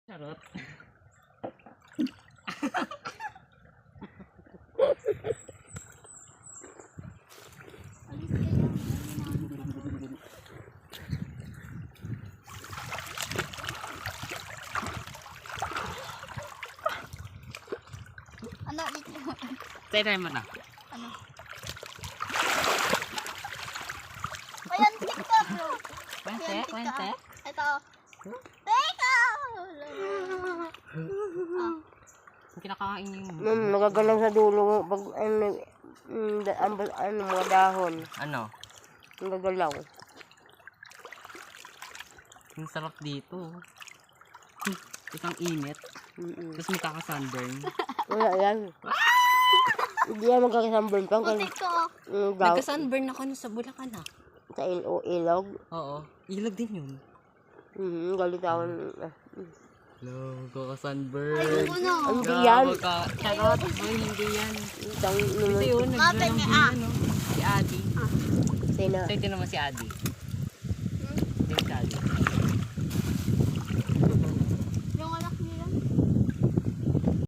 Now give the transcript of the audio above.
Charot. Ano, dito. Tayo mo na. Ano? Ayan, TikTok, bro. Kwente, Ayan, kwente. Ito. TikTok! Ang kinakain niyo. Nagagalang sa dulo mo pag mga dahon. Ano? Nagagalaw. Ang sarap dito. Isang init. Tapos may kaka-sunburn. Wala yan. Hindi yan magkakasamburn pa. Putik ko. Nagka-sunburn ako sa Bulacan ah. Sa ilog. Oo. Ilog din yun. Galitawan. Hello, kaka-sunburn. Ay, ano? Hindi yan. Charot. Boy, hindi yan. Ito Ito yun. Mapit Naglalambing nga. yan, oh. Si Adi. Sina. Ito naman si Adi. Yung si Adi.